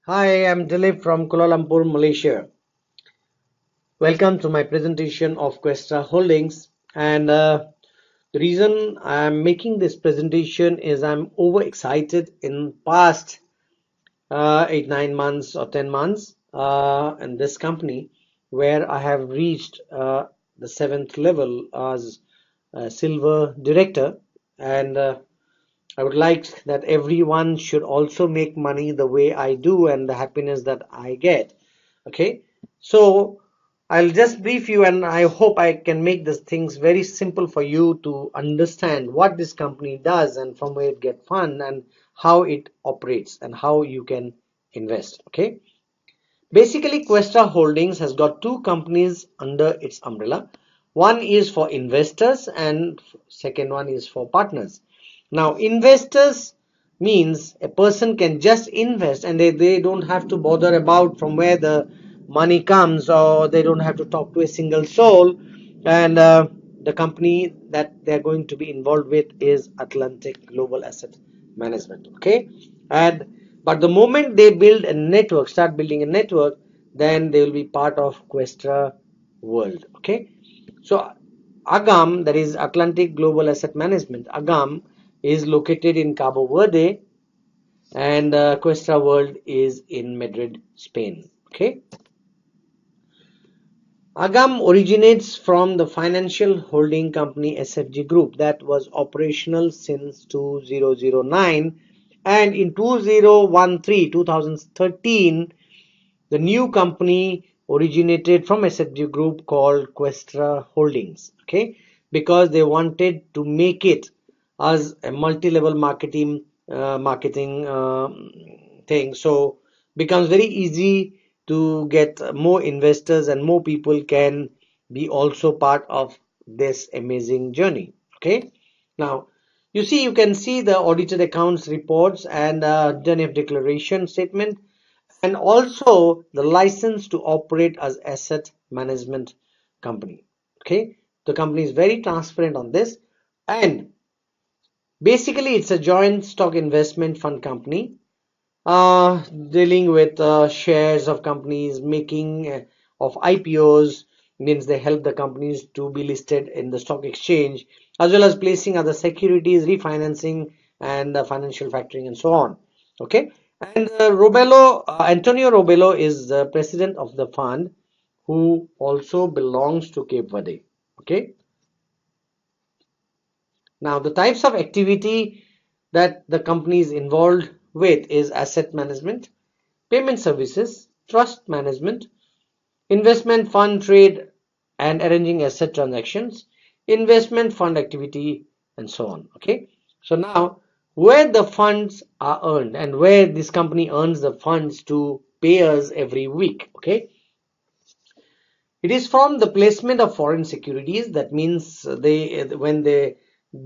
Hi, I'm Dilip from Kuala Lumpur, Malaysia. Welcome to my presentation of Questra Holdings. And the reason I'm making this presentation is I'm overexcited in past 8, 9 months or 10 months in this company where I have reached the seventh level as a silver director. And I would like that everyone should also make money the way I do and the happiness that I get. Okay, so I'll just brief you, and I hope I can make these things very simple for you to understand what this company does and from where it get fund and how it operates and how you can invest. Okay, basically, Questra Holdings has got two companies under its umbrella. One is for investors and second one is for partners. Now, investors means a person can just invest and they don't have to bother about from where the money comes, or they don't have to talk to a single soul. And the company that they're going to be involved with is Atlantic Global Asset Management. Okay, and but the moment they build a network, start building a network, then they will be part of Questra World. Okay, so AGAM, that is Atlantic Global Asset Management, AGAM is located in Cabo Verde, and Questra World is in Madrid, Spain. Okay, AGAM originates from the financial holding company SFG Group that was operational since 2009, and in 2013 the new company originated from SFG Group called Questra Holdings. Okay, because they wanted to make it as a multi-level marketing thing, so becomes very easy to get more investors and more people can be also part of this amazing journey. Okay, now you can see the audited accounts reports and DNF declaration statement, and also the license to operate as asset management company. Okay, the company is very transparent on this, and basically it's a joint stock investment fund company dealing with shares of companies, making of IPOs, means they help the companies to be listed in the stock exchange, as well as placing other securities, refinancing, and financial factoring, and so on. Okay, and Antonio Robelo is the president of the fund, who also belongs to Cape Verde. Okay, now the types of activity that the company is involved with is asset management, payment services, trust management, investment fund trade and arranging asset transactions, investment fund activity, and so on. Okay, so now where the funds are earned and where this company earns the funds to pay us every week. Okay, it is from the placement of foreign securities. That means when they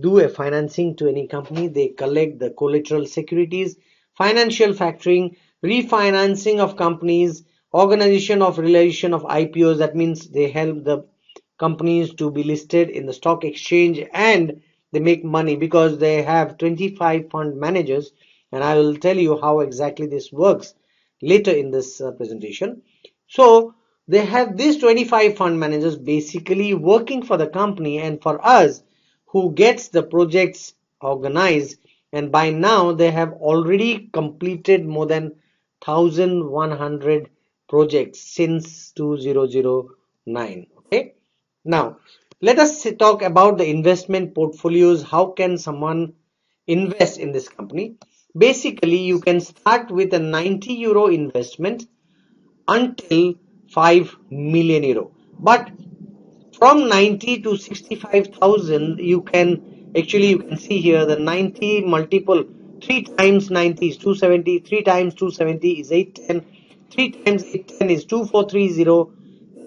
do a financing to any company, they collect the collateral securities, financial factoring, refinancing of companies, organization of relation of IPOs. That means they help the companies to be listed in the stock exchange, and they make money because they have 25 fund managers, and I will tell you how exactly this works later in this presentation. So they have these 25 fund managers basically working for the company and for us who gets the projects organized, and by now they have already completed more than 1100 projects since 2009. Okay, now let us talk about the investment portfolios. How can someone invest in this company? Basically, you can start with a €90 investment until 5 million euro, but from 90 to 65,000 you can actually, you can see here the 90 multiple, 3 times 90 is 270, 3 times 270 is 810, 3 times 810 is 2430,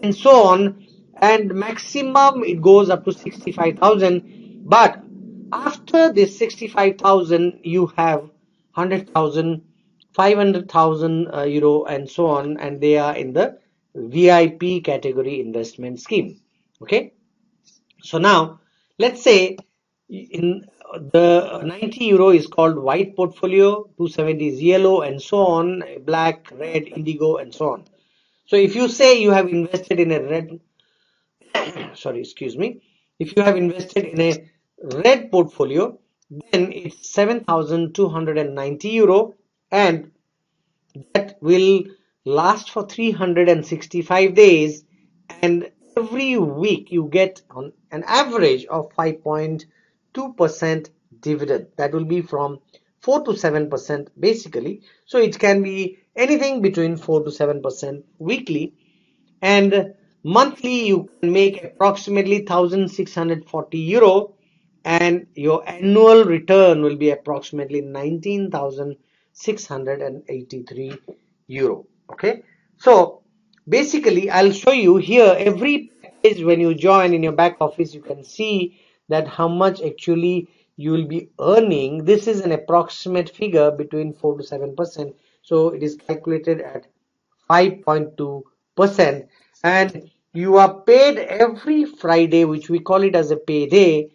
and so on, and maximum it goes up to 65,000. But after this 65,000 you have 100,000, 500,000 euro, and so on, and they are in the VIP category investment scheme. Okay, so now let's say in the 90 euro is called white portfolio, 270 is yellow, and so on, black, red, indigo, and so on. So if you say you have invested in a red, sorry, excuse me, if you have invested in a red portfolio, then it's 7,290 euro, and that will last for 365 days, and every week you get on an average of 5.2% dividend. That will be from 4 to 7% basically. So it can be anything between 4 to 7% weekly, and monthly you can make approximately 1,640 euro, and your annual return will be approximately 19,683 euro. Okay, so basically I'll show you here every package. When you join in your back office, you can see that how much actually you will be earning. This is an approximate figure between 4 to 7%, so it is calculated at 5.2%, and you are paid every Friday, which we call it as a payday.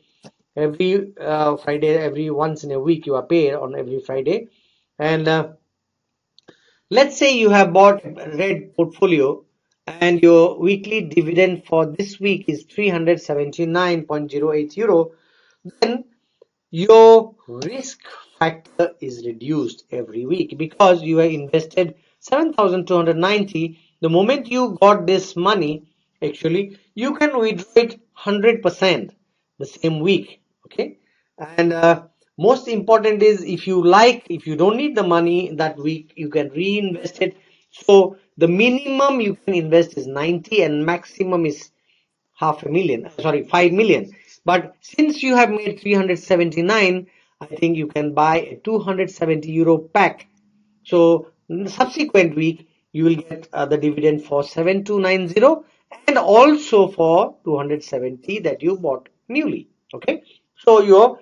Every Friday, every once in a week you are paid on every Friday. And let's say you have bought a red portfolio, and your weekly dividend for this week is 379.08 euro. Then your risk factor is reduced every week because you have invested 7,290. The moment you got this money, actually you can withdraw it 100% the same week. Okay, and most important is, if you don't need the money that week, you can reinvest it. So the minimum you can invest is 90, and maximum is half a million, sorry, 5 million. But since you have made 379, I think you can buy a 270 euro pack. So in the subsequent week you will get the dividend for 7290, and also for 270 that you bought newly. Okay, so your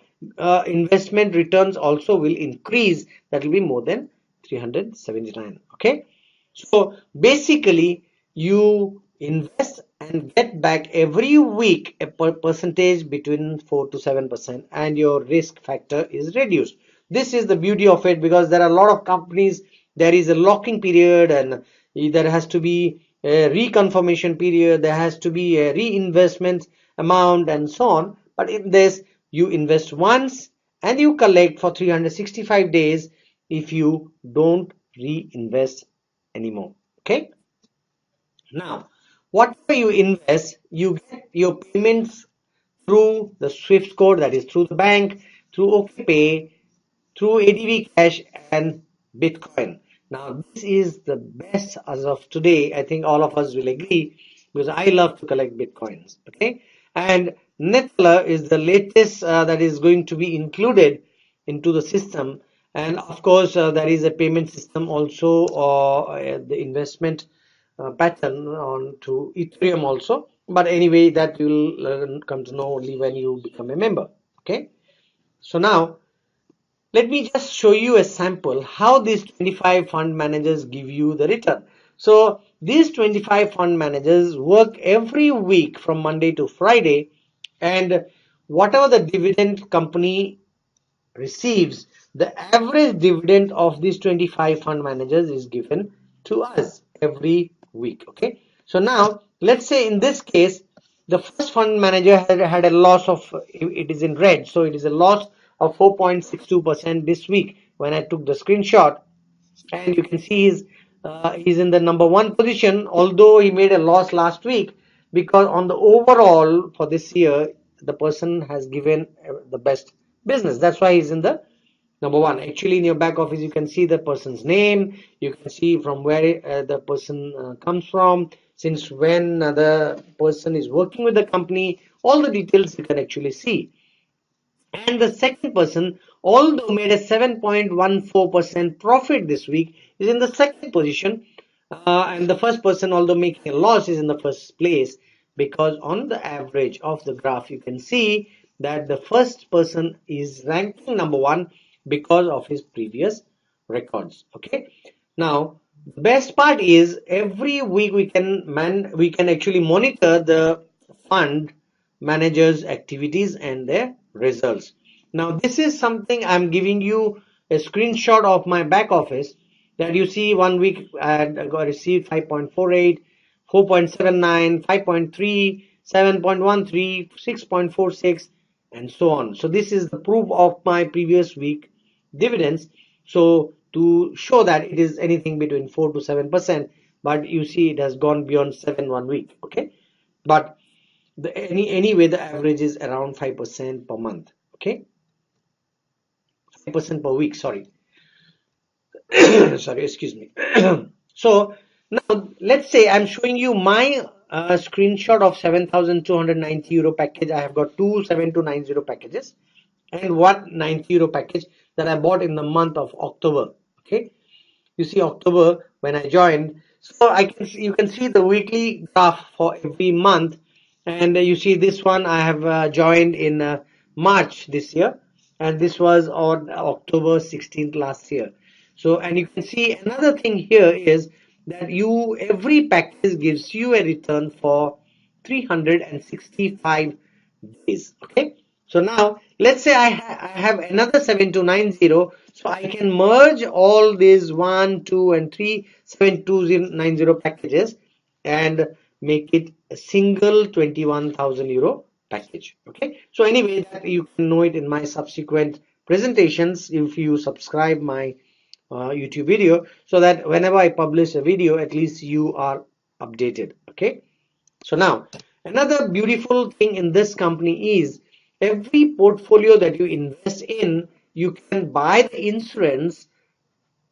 investment returns also will increase. That will be more than 379. Okay, so basically you invest and get back every week a percentage between 4 to 7%, and your risk factor is reduced. This is the beauty of it, because there are a lot of companies, there is a locking period, and there has to be a reconfirmation period, there has to be a reinvestment amount, and so on. But in this, you invest once and you collect for 365 days if you don't reinvest anymore. Okay, now whatever you invest, you get your payments through the Swift code, that is through the bank, through OKPay, through ADV Cash, and Bitcoin. Now this is the best as of today. I think all of us will agree, because I love to collect Bitcoins. Okay, and Netler is the latest that is going to be included into the system, and of course there is a payment system also, or the investment pattern on to Ethereum also. But anyway, that you will come to know only when you become a member. Okay, so now let me just show you a sample how these 25 fund managers give you the return. So these 25 fund managers work every week from Monday to Friday, and whatever the dividend company receives, the average dividend of these 25 fund managers is given to us every week. Okay, so now let's say in this case the first fund manager had a loss of, it is in red, so it is a loss of 4.62% this week when I took the screenshot. And you can see he's in the number one position, although he made a loss last week, because on the overall for this year the person has given the best business. That's why he's in the number one. Actually, in your back office you can see the person's name, you can see from where the person comes from, since when the person is working with the company, all the details you can actually see. And the second person, although made a 7.14% profit this week, is in the second position. And the first person, although making a loss, is in the first place, because on the average of the graph, you can see that the first person is ranking number one because of his previous records. Okay. Now, the best part is every week we can actually monitor the fund managers' activities and their results. Now this is something I'm giving you a screenshot of my back office, that you see 1 week I got received 5.48, 4.79, 5.3, 7.13, 6.46, and so on. So this is the proof of my previous week dividends. So to show that it is anything between 4 to 7%, but you see it has gone beyond 7 1 week. Okay, but anyway the average is around 5% per month. Okay, 5% per week, sorry. Sorry, excuse me. So now let's say I'm showing you my screenshot of 7,290 euro package. I have got two 7290 packages and one 90 euro package that I bought in the month of October. Okay, you see October when I joined. So you can see the weekly graph for every month, and you see this one I have joined in March this year, and this was on October 16th last year. So, and you can see another thing here is that every package gives you a return for 365 days. Okay, so now let's say I have another 7290, so I can merge all these 1, 2, and 3 7290 packages and make it a single 21,000 euro package. Okay, so anyway, that you can know it in my subsequent presentations if you subscribe my YouTube video, so that whenever I publish a video, at least you are updated. Okay, so now another beautiful thing in this company is every portfolio that you invest in, you can buy the insurance,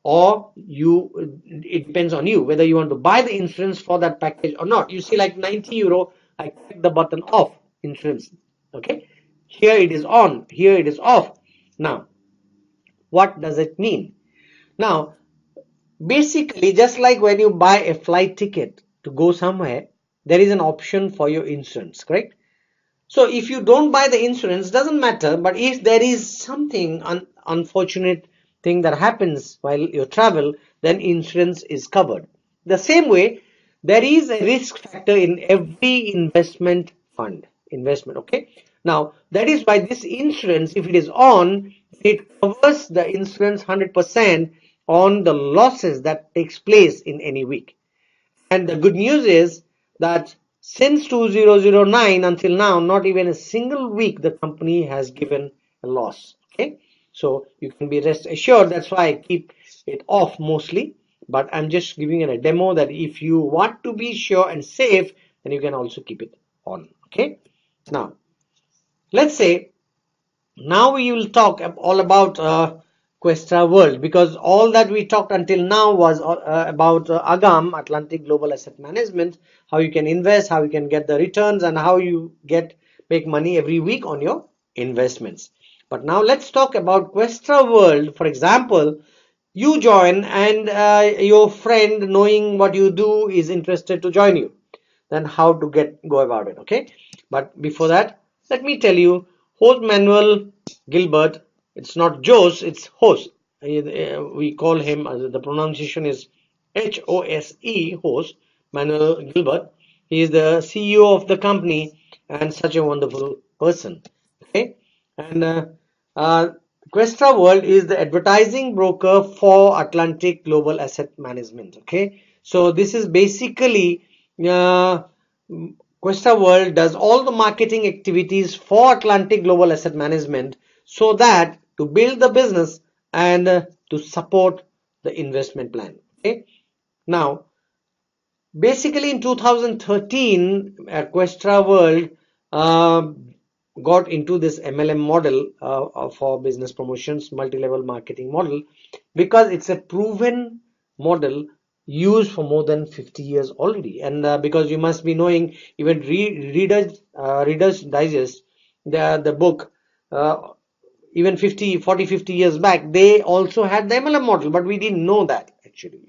or it depends on you whether you want to buy the insurance for that package or not. You see, like 90 euro, I click the button off insurance. Okay, here it is on, here it is off. Now what does it mean? Now basically, just like when you buy a flight ticket to go somewhere, there is an option for your insurance, correct? So if you don't buy the insurance, doesn't matter, but if there is something unfortunate thing that happens while you travel, then insurance is covered. The same way, there is a risk factor in every investment, okay? Now, that is why this insurance, if it is on, it covers the insurance 100% on the losses that takes place in any week. And the good news is that since 2009 until now, not even a single week the company has given a loss. Okay, so you can be rest assured. That's why I keep it off mostly, but I'm just giving it a demo that if you want to be sure and safe, then you can also keep it on. Okay, now let's say now we will talk all about Questra World, because all that we talked until now was about AGAM, Atlantic Global Asset Management, how you can invest, how you can get the returns, and how you make money every week on your investments. But now let's talk about Questra World. For example, you join and your friend, knowing what you do, is interested to join you. Then how to go about it, okay? But before that, let me tell you, host Manuel Gilbert, it's not Jose, it's host. We call him, the pronunciation is H-O-S-E, host Manuel Gilbert. He is the CEO of the company and such a wonderful person. Okay, and Questra World is the advertising broker for Atlantic Global Asset Management. Okay, so this is basically Questra World does all the marketing activities for Atlantic Global Asset Management, so that to build the business and to support the investment plan. Okay, now basically in 2013, Questra World got into this MLM model for business promotions, multi-level marketing model, because it's a proven model used for more than 50 years already. And because you must be knowing, even Reader's Digest, the book, even 50 years back, they also had the MLM model, but we didn't know that actually,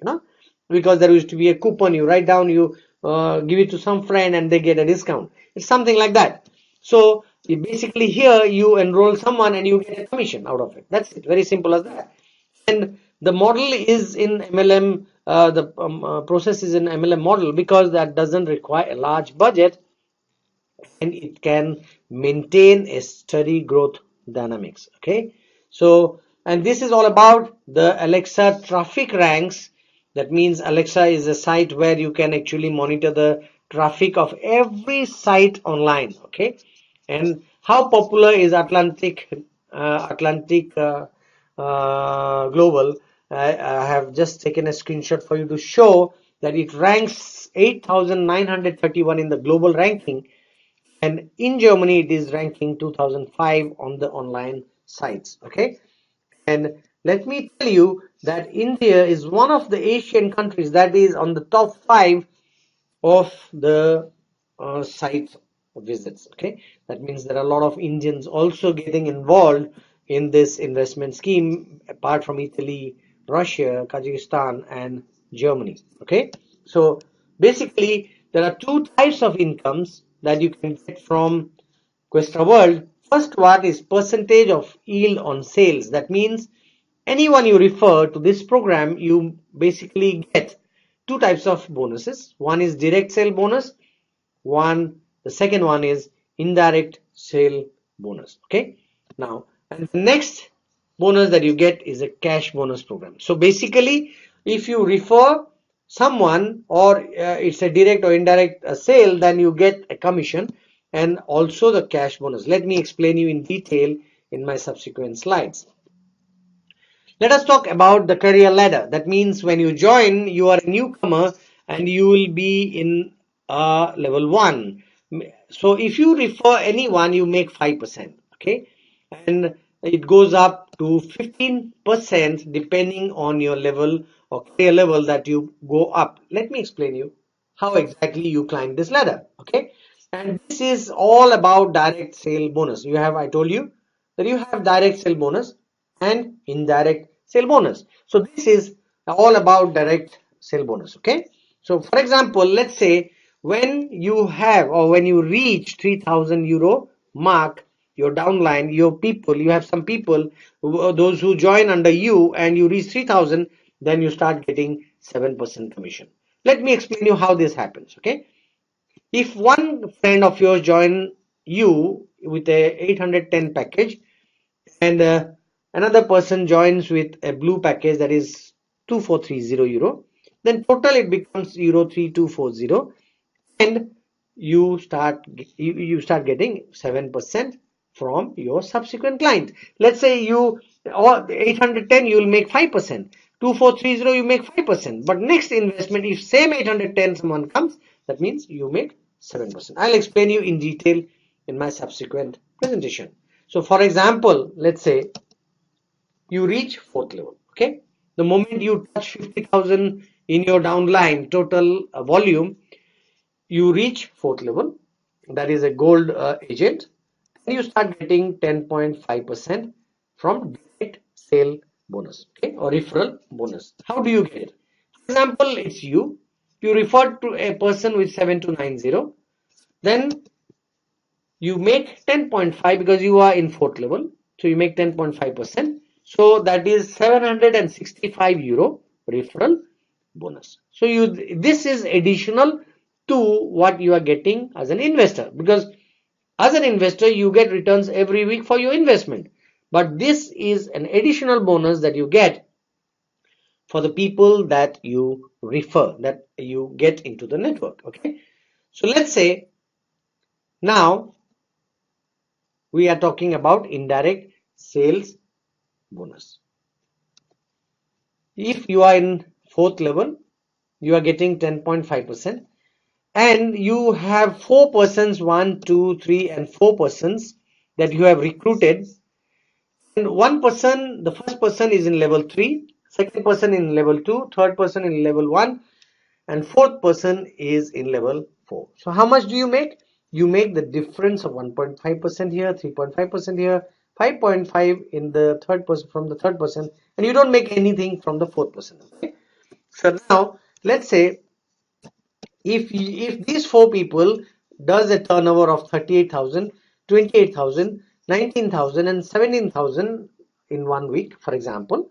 because there used to be a coupon, you write down, you give it to some friend and they get a discount. It's something like that. So basically here you enroll someone and you get a commission out of it. That's it, very simple as that. And the model is in MLM, the process is in MLM model, because that doesn't require a large budget and it can maintain a steady growth dynamics. Okay, so and this is all about the Alexa traffic ranks. That means Alexa is a site where you can actually monitor the traffic of every site online. Okay, and how popular is Global? I have just taken a screenshot for you to show that it ranks 8,931 in the global ranking, and in Germany it is ranking 2005 on the online sites. Okay, and let me tell you that India is one of the Asian countries that is on the top 5 of the site visits. Okay, that means there are a lot of Indians also getting involved in this investment scheme, apart from Italy, Russia, Kazakhstan, and Germany. Okay, so basically there are two types of incomes that you can get from Questra World. First one is percentage of yield on sales. That means anyone you refer to this program, you basically get two types of bonuses. One is direct sale bonus, the second one is indirect sale bonus. Okay, now, and the next bonus that you get is a cash bonus program. So basically, if you refer someone, or it's a direct or indirect sale, then you get a commission and also the cash bonus. Let me explain you in detail in my subsequent slides. Let us talk about the career ladder. That means when you join, you are a newcomer and you will be in level 1. So if you refer anyone, you make 5%. Okay, and it goes up to 15% depending on your level or career level that you go up. Let me explain you how exactly you climb this ladder. Okay, and this is all about direct sale bonus. I told you that you have direct sale bonus and indirect sale bonus. So this is all about direct sale bonus. Okay, so for example, let's say when you have, or when you reach 3,000 euro mark, your downline, your people, you have some people, those who join under you, and you reach 3,000, then you start getting 7% commission. Let me explain you how this happens. Okay, if one friend of yours join you with a 810 package, and another person joins with a blue package that is 2430 euro, then total it becomes euro 3240, and you start getting 7% from your subsequent client. Let's say you, or 810, you will make 5%, 2430 you make 5%, but next investment, if same 810 someone comes, that means you make 7%. I'll explain you in detail in my subsequent presentation. So for example, let's say you reach 4th level. Okay, the moment you touch 50,000 in your downline total volume, you reach 4th level, that is a gold agent, and you start getting 10.5% from direct sale bonus. Okay, or referral bonus. How do you get it? For example, it's you referred to a person with 7290, then you make 10.5 because you are in 4th level, so you make 10.5%, so that is 765 euro referral bonus. So this is additional to what you are getting as an investor, because as an investor you get returns every week for your investment, but this is an additional bonus that you get for the people that you refer, that you get into the network. Okay, so let's say now we are talking about indirect sales bonus. If you are in 4th level, you are getting 10.5%, and you have 4 persons, 1, 2, 3, and 4 persons that you have recruited, and one person, the first person is in level 3, second person in level 2, third person in level 1, and fourth person is in level 4. So how much do you make? You make the difference of 1.5% here, 3.5% here, 5.5 in the third person, from the third person, and you don't make anything from the fourth person. Okay? So now let's say if these 4 people does a turnover of 38,000, 28,000, 19,000, and 17,000 in 1 week, for example,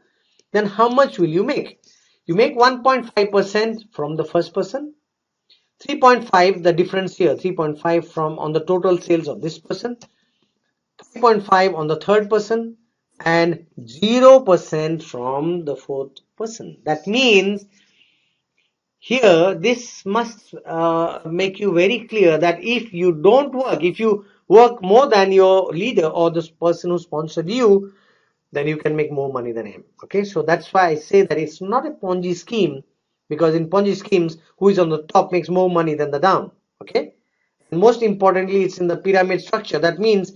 then how much will you make? You make 1.5% from the first person, 3.5, the difference here, 3.5 from on the total sales of this person, 5.5 on the third person, and 0% from the fourth person. That means here this must make you very clear that if you don't work, if you work more than your leader or this person who sponsored you, then you can make more money than him. Okay, so that's why I say that it's not a Ponzi scheme, because in Ponzi schemes, who is on the top makes more money than the down. Okay, and most importantly, it's in the pyramid structure. That means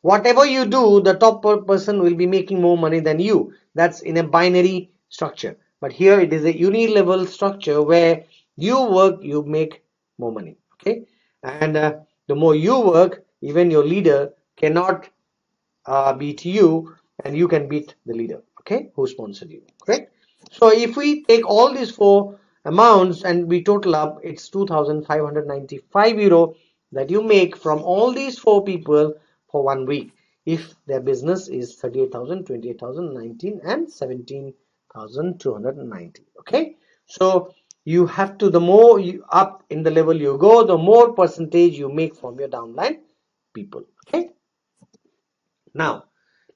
whatever you do, the top person will be making more money than you. That's in a binary structure. But here it is a uni-level structure where you work, you make more money. Okay, and the more you work, even your leader cannot beat you, and you can beat the leader, okay, who sponsored you. Correct? So if we take all these four amounts and we total up, it's 2,595 euro that you make from all these four people for 1 week, if their business is 38,000, 28,000, 19, and 17,290. Okay, so you have to, the more you up in the level you go, the more percentage you make from your downline people. Okay, now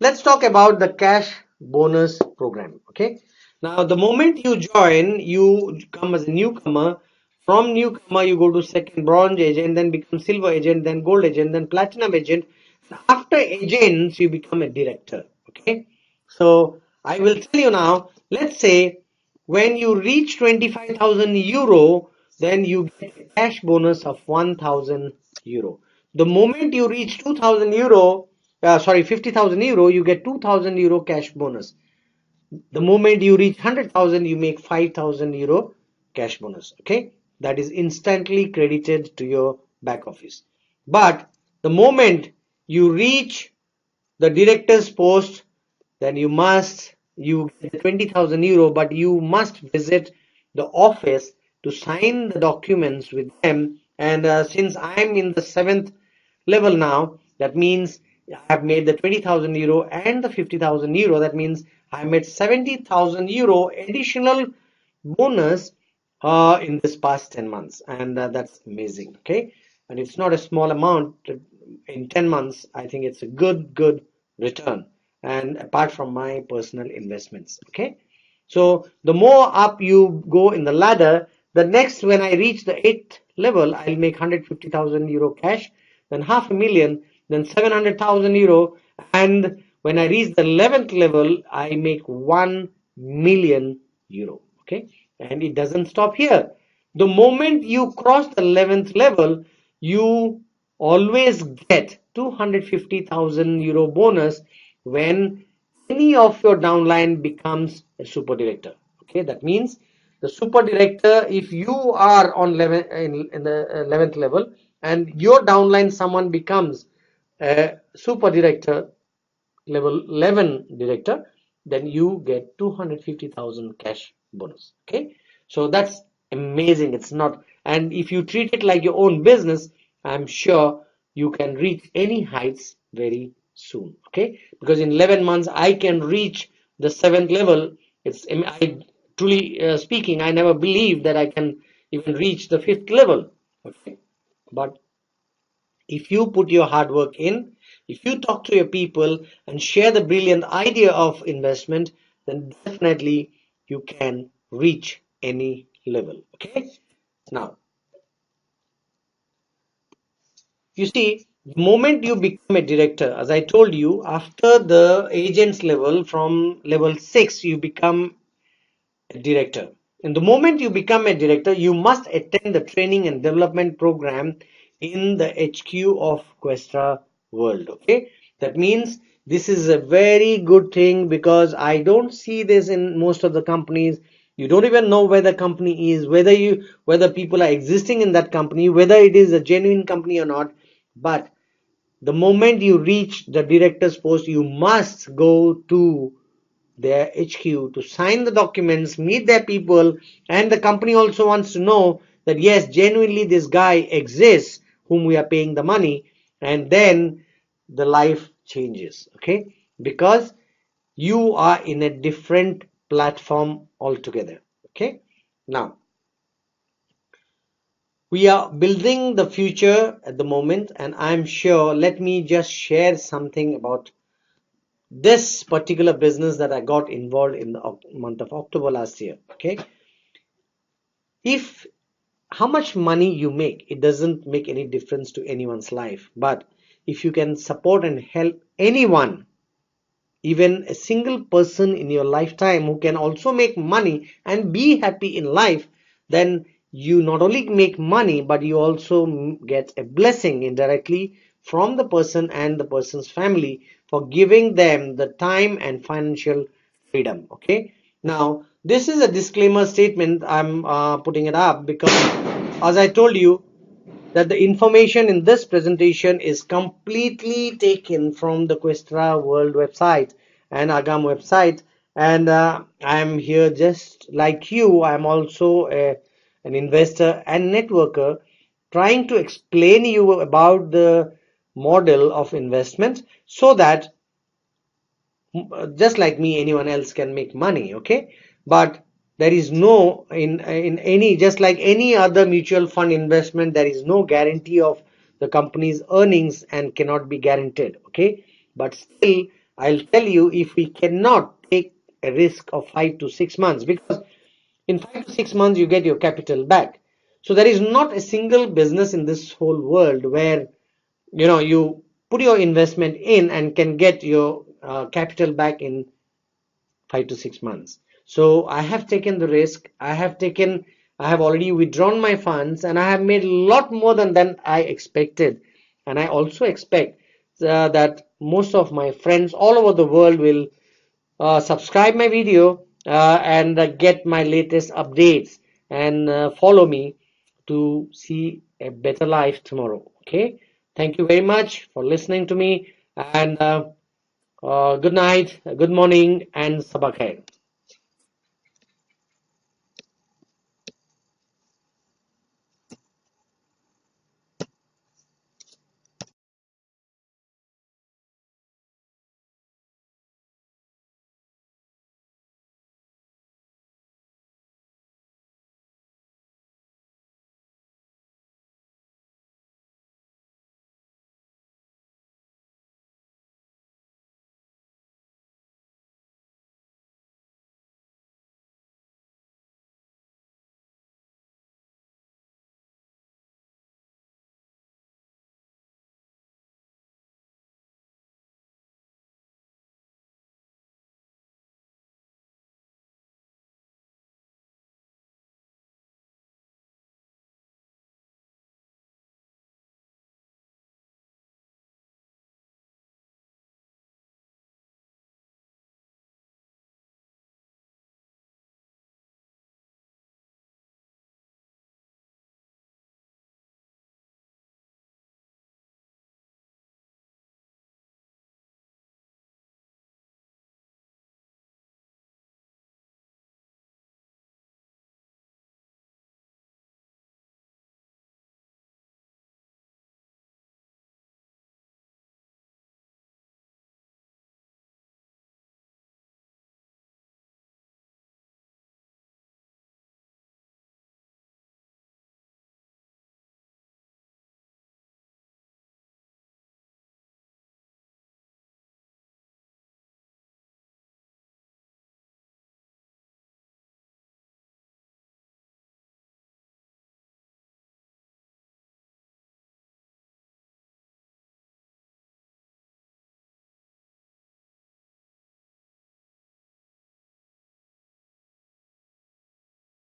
let's talk about the cash bonus program. Okay, now the moment you join, you come as a newcomer. From newcomer you go to second bronze agent, then become silver agent, then gold agent, then platinum agent. After agents you become a director. Okay, so I will tell you now, let's say when you reach 25,000 euro, then you get a cash bonus of 1,000 euro. The moment you reach 2,000 euro, sorry, 50,000 euro, you get 2,000 euro cash bonus. The moment you reach 100,000, you make 5,000 euro cash bonus. Okay, that is instantly credited to your back office. But the moment you reach the director's post, then you get 20,000 euro, but you must visit the office to sign the documents with them. And since I'm in the seventh level now, that means I have made the 20,000 euro and the 50,000 euro. That means I made 70,000 euro additional bonus in this past 10 months, and that's amazing. Okay, and it's not a small amount. In 10 months, I think it's a good return, and apart from my personal investments. Okay, so the more up you go in the ladder, the next, when I reach the 8th level, I'll make 150,000 euro cash, then 500,000, then 700,000 euro, and when I reach the 11th level, I make 1 million euro. Okay, and it doesn't stop here. The moment you cross the 11th level, you always get 250,000 euro bonus when any of your downline becomes a super director. Okay, that means the super director, if you are on 11 in the 11th level and your downline someone becomes a super director, level 11 director, then you get 250,000 cash bonus. Okay, so that's amazing. It's not, and if you treat it like your own business, I'm sure you can reach any heights very soon. Okay, because in 11 months I can reach the 7th level. It's, I truly speaking, I never believed that I can even reach the 5th level. Okay, but if you put your hard work in, if you talk to your people and share the brilliant idea of investment, then definitely you can reach any level. Okay, now you see, the moment you become a director, as I told you, after the agents level, from level 6 you become a director. And the moment you become a director, you must attend the training and development program in the HQ of Questra World. Okay, that means this is a very good thing, because I don't see this in most of the companies. You don't even know where the company is, whether people are existing in that company, whether it is a genuine company or not. But the moment you reach the director's post, you must go to their HQ to sign the documents, meet their people, and the company also wants to know that yes, genuinely this guy exists whom we are paying the money, and then the life changes. Okay, because you are in a different platform altogether. Okay, now We are building the future at the moment, and I'm sure, let me just share something about this particular business that I got involved in the month of October last year. Okay, if how much money you make, it doesn't make any difference to anyone's life, but if you can support and help anyone, even a single person in your lifetime who can also make money and be happy in life, then you not only make money, but you also get a blessing indirectly from the person and the person's family for giving them the time and financial freedom. Okay, now this is a disclaimer statement. I'm putting it up because, as I told you, that the information in this presentation is completely taken from the Questra World website and AGAM website, and I'm here just like you. I'm also an investor and networker, trying to explain you about the model of investment so that just like me, anyone else can make money. Okay, but there is no, in any, just like any other mutual fund investment, there is no guarantee of the company's earnings and cannot be guaranteed. Okay, but still I'll tell you, if we cannot take a risk of 5 to 6 months, because in 5 to 6 months you get your capital back. So there is not a single business in this whole world where you put your investment in and can get your capital back in 5 to 6 months. So I have taken the risk. I have already withdrawn my funds, and I have made a lot more than I expected. And I also expect that most of my friends all over the world will subscribe my video and get my latest updates and follow me to see a better life tomorrow. Okay, thank you very much for listening to me, and good night, good morning, and sabakhair.